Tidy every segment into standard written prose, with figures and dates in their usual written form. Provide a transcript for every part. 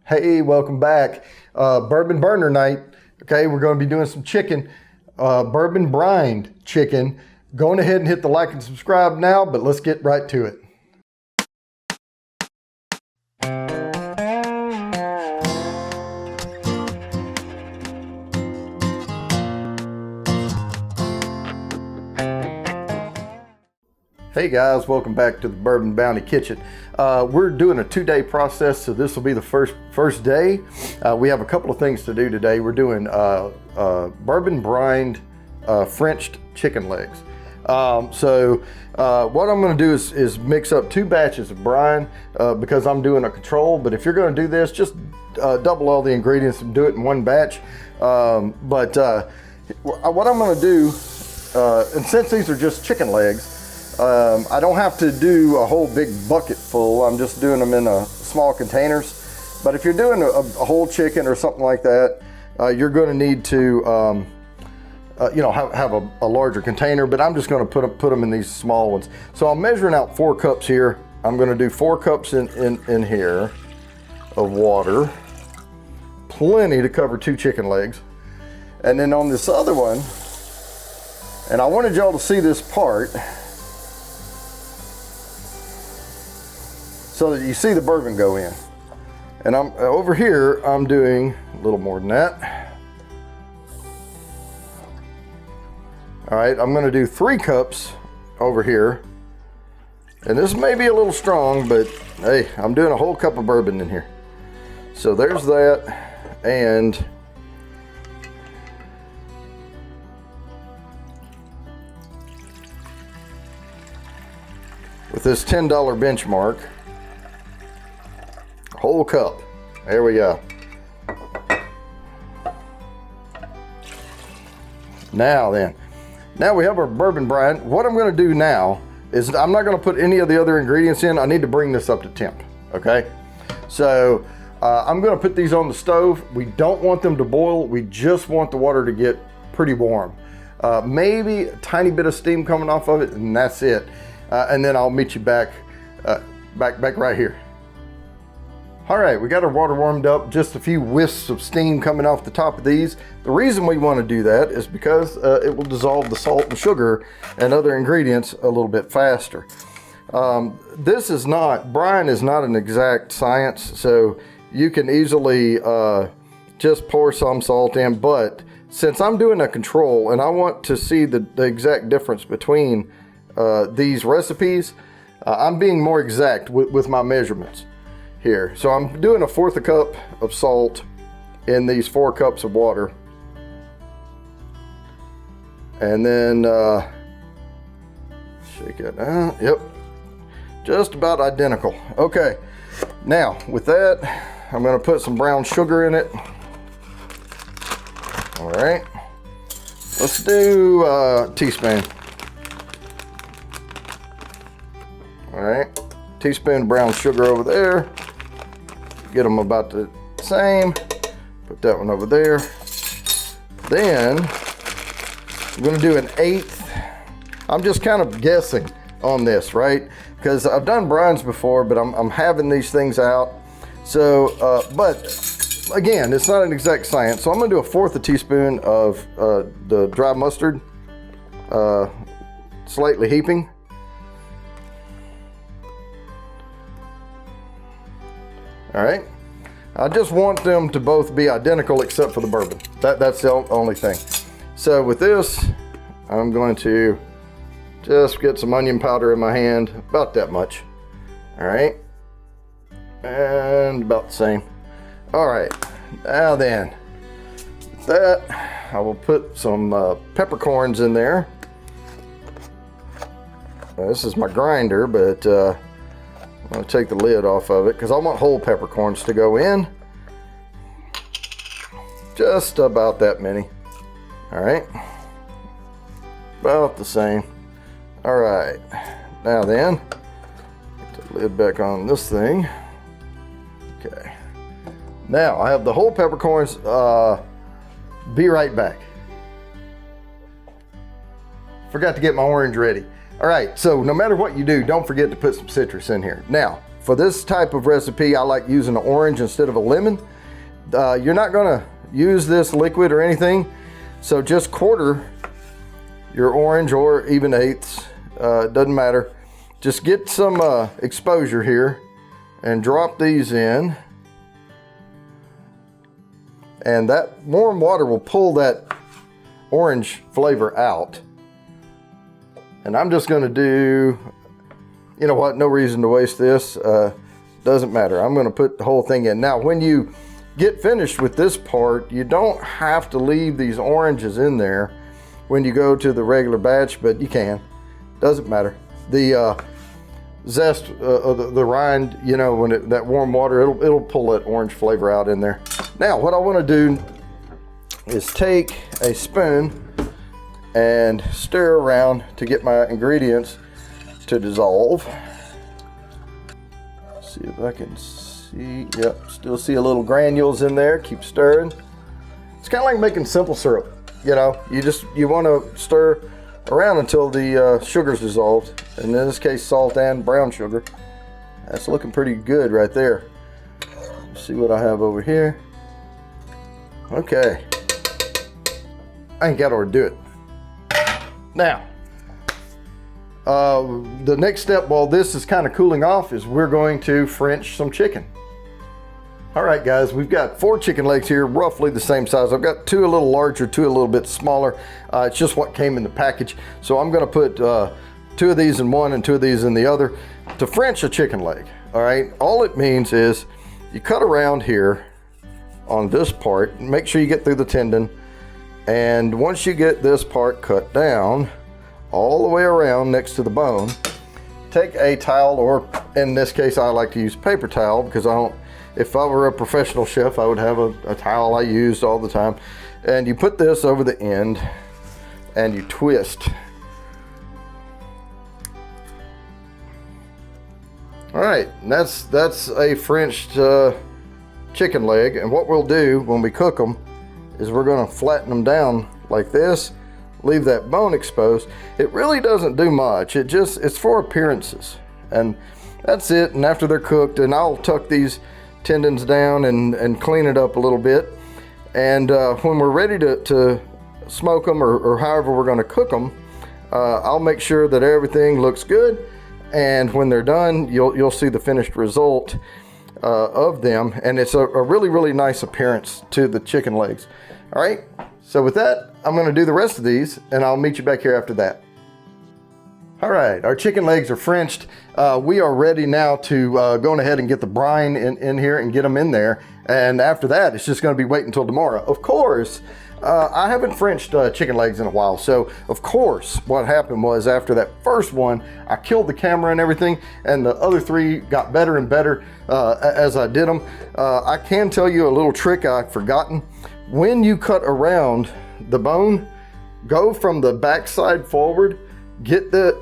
Hey, welcome back. Bourbon burner night. Okay, we're going to be doing some chicken, bourbon brined chicken. Going ahead and hit the like and subscribe now, but let's get right to it. Hey guys, welcome back to the Bourbon Bounty Kitchen. We're doing a 2-day process, so this will be the first day. We have a couple of things to do today. We're doing bourbon brined Frenched chicken legs. What I'm going to do is mix up 2 batches of brine because I'm doing a control. But if you're going to do this, just double all the ingredients and do it in 1 batch. What I'm going to do, and since these are just chicken legs, I don't have to do a whole big bucket full. I'm just doing them in small containers. But if you're doing a whole chicken or something like that, you're going to need to have a larger container, but I'm just going to put them in these small ones. So I'm measuring out 4 cups here. I'm going to do 4 cups in here of water. Plenty to cover 2 chicken legs. And then on this other one, and I wanted y'all to see this part, so that you see the bourbon go in. And I'm over here, I'm doing a little more than that. All right, I'm gonna do 3 cups over here. And this may be a little strong, but hey, I'm doing a whole cup of bourbon in here. So there's that, and with this $10 benchmark, whole cup. There we go. Now we have our bourbon brine. What I'm going to do now is I'm not going to put any of the other ingredients in. I need to bring this up to temp. Okay, so I'm going to put these on the stove. We don't want them to boil. We just want the water to get pretty warm. Maybe a tiny bit of steam coming off of it, and that's it. And then I'll meet you back right here. All right, we got our water warmed up, just a few wisps of steam coming off the top of these. The reason we want to do that is because it will dissolve the salt and sugar and other ingredients a little bit faster. Brine is not an exact science, so you can easily just pour some salt in, but since I'm doing a control and I want to see the exact difference between these recipes, I'm being more exact with my measurements here. So I'm doing 1/4 cup of salt in these 4 cups of water. And then shake it out. Yep, just about identical. Okay, now with that, I'm going to put some brown sugar in it. All right, let's do a teaspoon. All right, teaspoon of brown sugar over there. Get them about the same. Put that one over there. Then I'm going to do 1/8. I'm just kind of guessing on this, right? Because I've done brines before, but I'm having these things out. So, but again, it's not an exact science. So I'm going to do 1/4 teaspoon of the dry mustard, slightly heaping. All right, I just want them to both be identical except for the bourbon. That's the only thing. So with this, I'm going to just get some onion powder in my hand, about that much. All right, and about the same. All right, now then, with that, I will put some peppercorns in there. This is my grinder, but I'm going to take the lid off of it because I want whole peppercorns to go in. Just about that many. All right. About the same. All right. Now then, put the lid back on this thing. Okay. Now I have the whole peppercorns. Be right back. Forgot to get my orange ready. All right, so no matter what you do, don't forget to put some citrus in here. Now, for this type of recipe, I like using an orange instead of a lemon. You're not gonna use this liquid or anything, so just quarter your orange or even eighths, doesn't matter. Just get some exposure here and drop these in. And that warm water will pull that orange flavor out. And I'm just gonna do, you know what, no reason to waste this. Doesn't matter, I'm gonna put the whole thing in. Now, when you get finished with this part, you don't have to leave these oranges in there when you go to the regular batch, but you can, doesn't matter. The zest of the rind, you know, when that warm water, it'll pull that orange flavor out in there. Now, what I want to do is take a spoon and stir around to get my ingredients to dissolve. See if I can see. Yep, still see a little granules in there. Keep stirring. It's kind of like making simple syrup. You know, you want to stir around until the sugar's dissolved. And in this case, salt and brown sugar. That's looking pretty good right there. Let's see what I have over here. Okay, I ain't got to do it. Now, the next step while this is kind of cooling off is we're going to French some chicken. All right, guys, we've got 4 chicken legs here, roughly the same size. I've got 2 a little larger, 2 a little bit smaller. It's just what came in the package. So I'm gonna put 2 of these in one and 2 of these in the other to French a chicken leg. All right, all it means is you cut around here on this part, make sure you get through the tendon, and once you get this part cut down all the way around next to the bone, take a towel, or in this case I like to use paper towel because if I were a professional chef I would have a towel I used all the time, and you put this over the end and you twist. All right, and that's a Frenched chicken leg, and what we'll do when we cook them is we're going to flatten them down like this, leave that bone exposed. It really doesn't do much, it's for appearances, and that's it. And after they're cooked, and I'll tuck these tendons down and clean it up a little bit, and when we're ready to smoke them or however we're going to cook them, I'll make sure that everything looks good, and when they're done you'll see the finished result of them, and it's a really nice appearance to the chicken legs. All right, so with that, I'm going to do the rest of these and I'll meet you back here after that. All right, our chicken legs are Frenched. We are ready now to go ahead and get the brine in here and get them in there, and after that it's just going to be waiting until tomorrow. Of course, I haven't Frenched chicken legs in a while, so of course what happened was after that first one I killed the camera and everything, and the other 3 got better and better as I did them. I can tell you a little trick I'd forgotten. When you cut around the bone, go from the back side forward, get that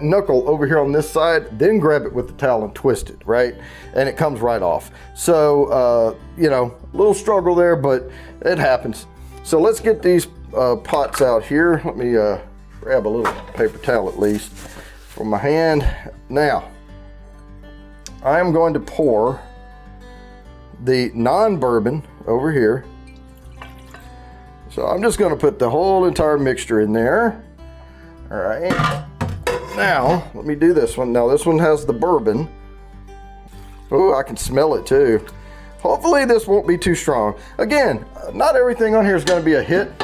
knuckle over here on this side, then grab it with the towel and twist it, right? And it comes right off. So, you know, a little struggle there, but it happens. So let's get these pots out here. Let me grab a little paper towel at least from my hand. Now, I am going to pour the non-bourbon over here. So I'm just going to put the whole entire mixture in there. All right, now let me do this one. Now this one has the bourbon. Oh, I can smell it too. Hopefully this won't be too strong. Again, not everything on here is going to be a hit.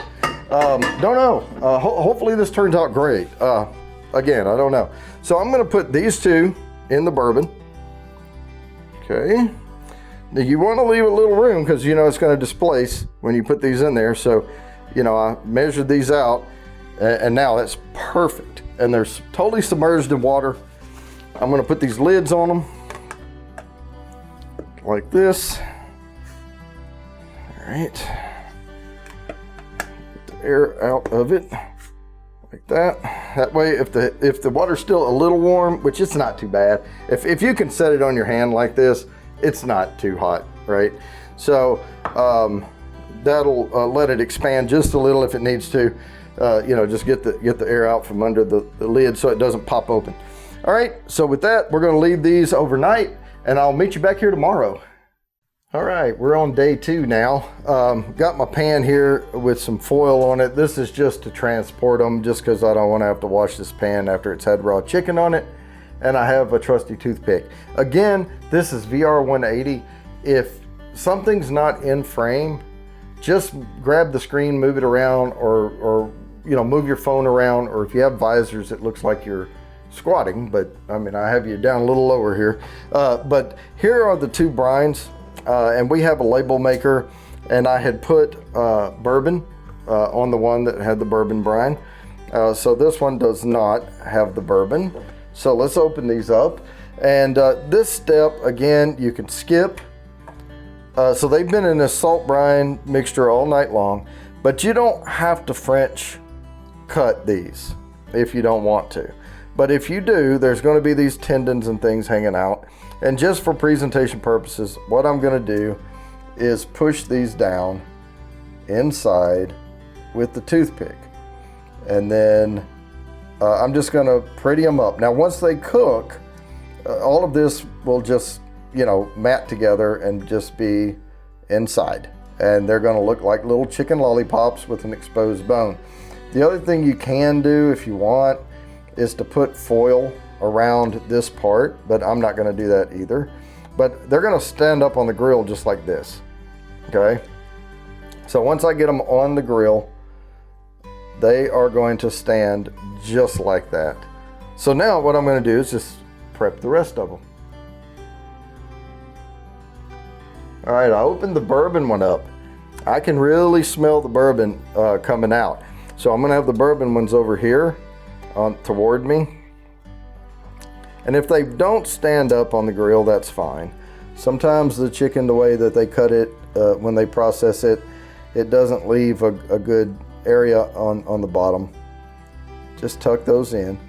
Don't know. Hopefully this turns out great. Again, I don't know. So I'm going to put these 2 in the bourbon. Okay. Now you want to leave a little room because you know it's going to displace when you put these in there. So, you know, I measured these out. And now that's perfect, and they're totally submerged in water. I'm going to put these lids on them like this. All right, get the air out of it like that. That way, if the water's still a little warm, which it's not too bad, if you can set it on your hand like this, it's not too hot, right? So that'll let it expand just a little if it needs to. You know, just get the air out from under the lid so it doesn't pop open. All right, so with that, we're gonna leave these overnight and I'll meet you back here tomorrow. All right, we're on day 2 now. Got my pan here with some foil on it. This is just to transport them, just because I don't want to have to wash this pan after it's had raw chicken on it. And I have a trusty toothpick. Again, this is VR180. If something's not in frame, just grab the screen, move it around, or you know, move your phone around, or if you have visors, it looks like you're squatting, but I mean, I have you down a little lower here. But here are the 2 brines. And we have a label maker, and I had put bourbon on the one that had the bourbon brine. So this one does not have the bourbon. So let's open these up. And this step, again, you can skip. So they've been in this salt brine mixture all night long, but you don't have to French cut these if you don't want to. But if you do, there's going to be these tendons and things hanging out. And just for presentation purposes, what I'm going to do is push these down inside with the toothpick. And then I'm just going to pretty them up. Now, once they cook, all of this will just, you know, mat together and just be inside. And they're going to look like little chicken lollipops with an exposed bone. The other thing you can do if you want is to put foil around this part, but I'm not going to do that either. But they're going to stand up on the grill just like this. Okay, so once I get them on the grill, they are going to stand just like that. So now what I'm going to do is just prep the rest of them. All right, I opened the bourbon one up. I can really smell the bourbon coming out. So I'm going to have the bourbon ones over here toward me. And if they don't stand up on the grill, that's fine. Sometimes the chicken, the way that they cut it, when they process it, it doesn't leave a good area on the bottom. Just tuck those in.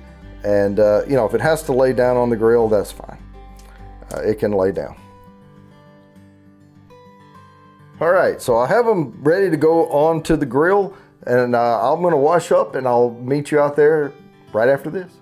And you know, if it has to lay down on the grill, that's fine. It can lay down. All right, so I have them ready to go onto the grill, and I'm gonna wash up and I'll meet you out there right after this.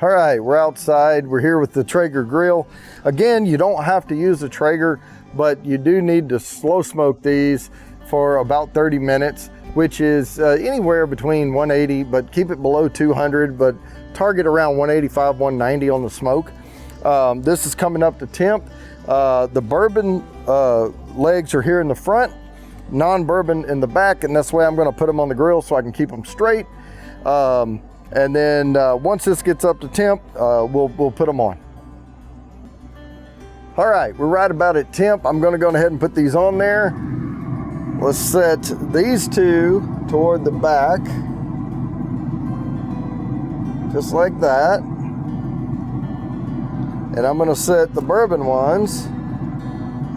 All right, we're outside. We're here with the Traeger grill. Again, you don't have to use the Traeger, but you do need to slow smoke these for about 30 minutes, which is anywhere between 180, but keep it below 200, but target around 185, 190 on the smoke. This is coming up to temp. The bourbon legs are here in the front, non-bourbon in the back, and that's the way I'm gonna put them on the grill so I can keep them straight. And then once this gets up to temp, we'll put them on. All right, we're right about at temp. I'm gonna go ahead and put these on there. Let's set these 2 toward the back, just like that. And I'm gonna set the bourbon ones,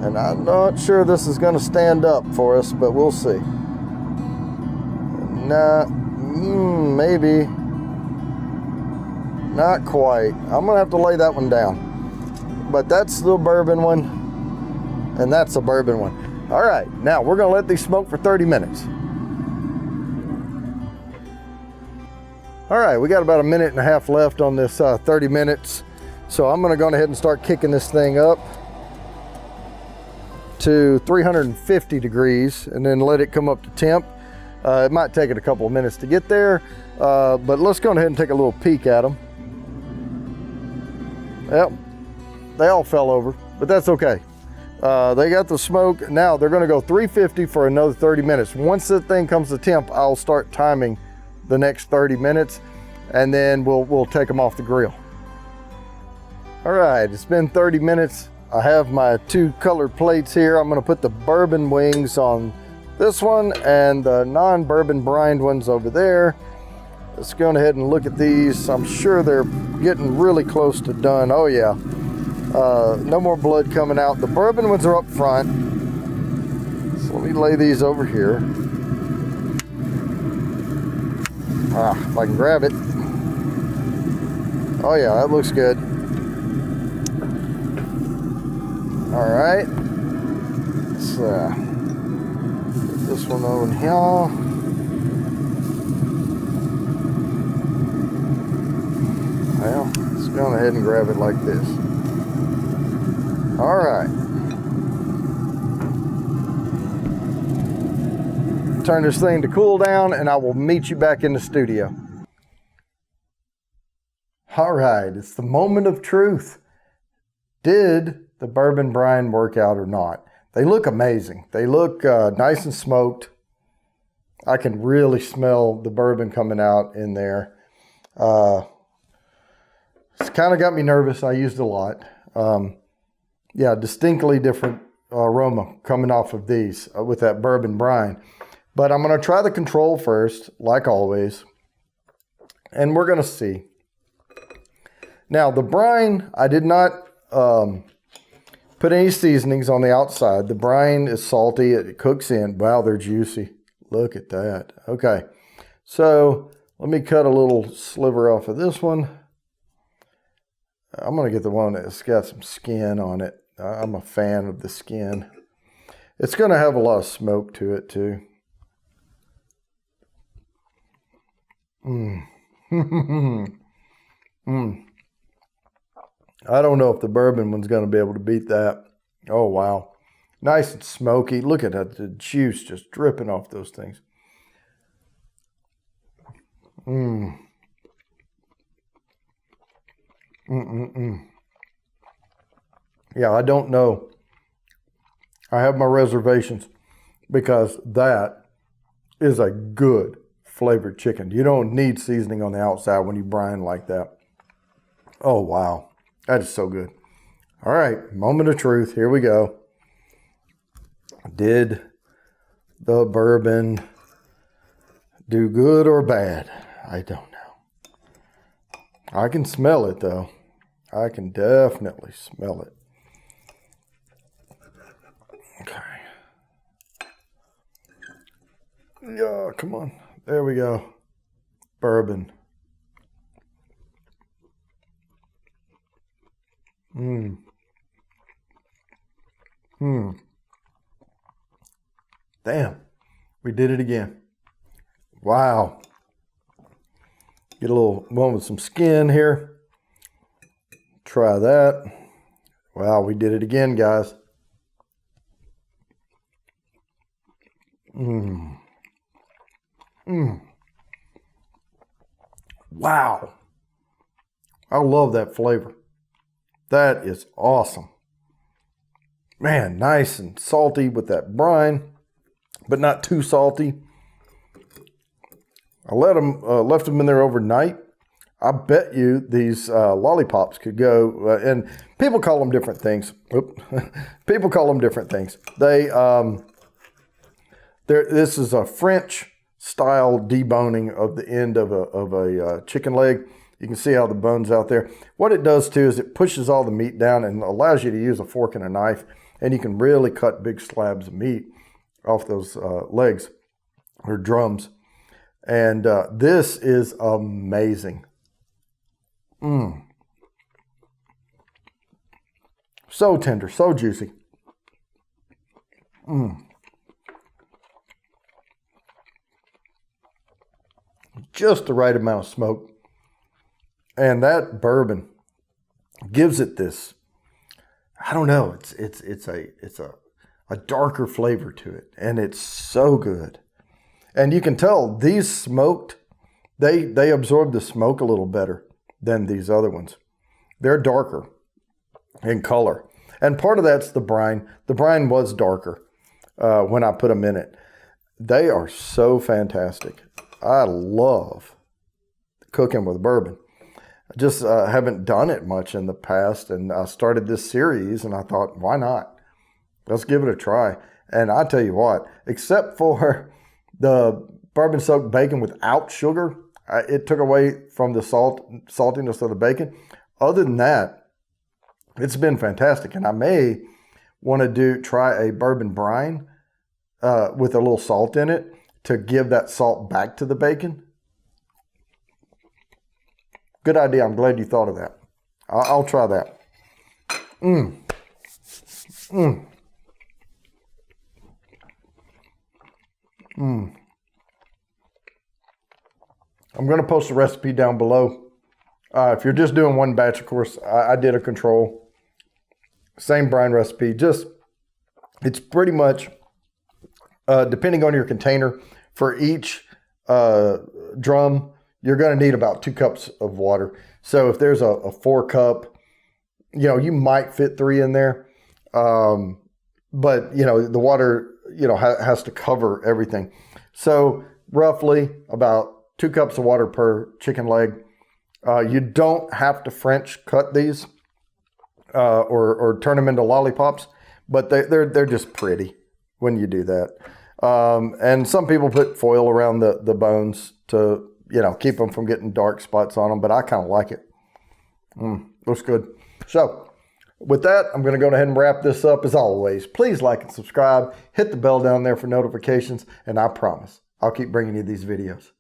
and I'm not sure this is gonna stand up for us, but we'll see. Nah, maybe. Not quite. I'm gonna have to lay that one down. But that's the bourbon one, and that's the bourbon one. All right, now we're gonna let these smoke for 30 minutes. All right, we got about a minute and a half left on this 30 minutes. So I'm gonna go ahead and start kicking this thing up to 350 degrees and then let it come up to temp. It might take it a couple of minutes to get there, but let's go ahead and take a little peek at them. Yep, they all fell over, but that's okay. They got the smoke. Now they're gonna go 350 for another 30 minutes. Once the thing comes to temp, I'll start timing the next 30 minutes, and then we'll take them off the grill. All right, it's been 30 minutes. I have my 2 colored plates here. I'm gonna put the bourbon wings on this one and the non-bourbon brined ones over there. Let's go ahead and look at these. I'm sure they're getting really close to done. Oh yeah, no more blood coming out. The bourbon ones are up front. So let me lay these over here. If I can grab it. Oh yeah, that looks good. All right, let's put this one over here. ahead and grab it like this. All right. Turn this thing to cool down and I will meet you back in the studio. All right, it's the moment of truth. Did the bourbon brine work out or not? They look amazing. They look nice and smoked. I can really smell the bourbon coming out in there. It's kind of got me nervous. I used a lot. Yeah, distinctly different aroma coming off of these with that bourbon brine. But I'm going to try the control first, like always. And we're going to see. Now, the brine, I did not put any seasonings on the outside. The brine is salty. It cooks in. Wow, they're juicy. Look at that. Okay. So let me cut a little sliver off of this one. I'm going to get the one that's got some skin on it. I'm a fan of the skin. It's going to have a lot of smoke to it too. I don't know if the bourbon one's going to be able to beat that. Oh, wow. Nice and smoky. Look at that, the juice just dripping off those things. Yeah, I don't know. I have my reservations because that is a good flavored chicken. You don't need seasoning on the outside when you brine like that. Oh, wow. That is so good. All right, moment of truth. Here we go. Did the bourbon do good or bad? I don't know. I can smell it, though. I can definitely smell it. Okay. Yeah, come on. There we go. Bourbon. Damn. We did it again. Wow. Get a little one with some skin here. Try that. Wow, we did it again, guys. Wow. I love that flavor. That is awesome. Man, nice and salty with that brine, but not too salty. I left them in there overnight. I bet you these lollipops could go, and people call them different things. People call them different things. This is a French style deboning of the end of a chicken leg. You can see how the bone's out there. What it does too is it pushes all the meat down and allows you to use a fork and a knife, and you can really cut big slabs of meat off those legs or drums. And this is amazing. So tender, so juicy. Just the right amount of smoke. And that bourbon gives it this, I don't know, it's a darker flavor to it, and it's so good. And you can tell these smoked, they absorb the smoke a little better than these other ones. They're darker in color. And part of that's the brine. The brine was darker when I put them in it. They are so fantastic. I love cooking with bourbon. I just haven't done it much in the past, and I started this series and I thought, why not? Let's give it a try. And I tell you what, except for the bourbon soaked bacon without sugar, it took away from the saltiness of the bacon. Other than that, it's been fantastic. And I may want to try a bourbon brine with a little salt in it to give that salt back to the bacon. Good idea. I'm glad you thought of that. I'll try that. I'm going to post a recipe down below If you're just doing one batch, of course, I did a control. Same brine recipe. Just, it's pretty much, depending on your container, for each drum, you're going to need about 2 cups of water. So if there's a 4 cup, you know, you might fit 3 in there. But, you know, the water, you know, has to cover everything. So roughly about 2 cups of water per chicken leg. You don't have to French cut these or turn them into lollipops, but they're just pretty when you do that. And some people put foil around the bones to, you know, keep them from getting dark spots on them, but I kind of like it. Looks good. So with that, I'm going to go ahead and wrap this up. As always, please like and subscribe, hit the bell down there for notifications, and I promise I'll keep bringing you these videos.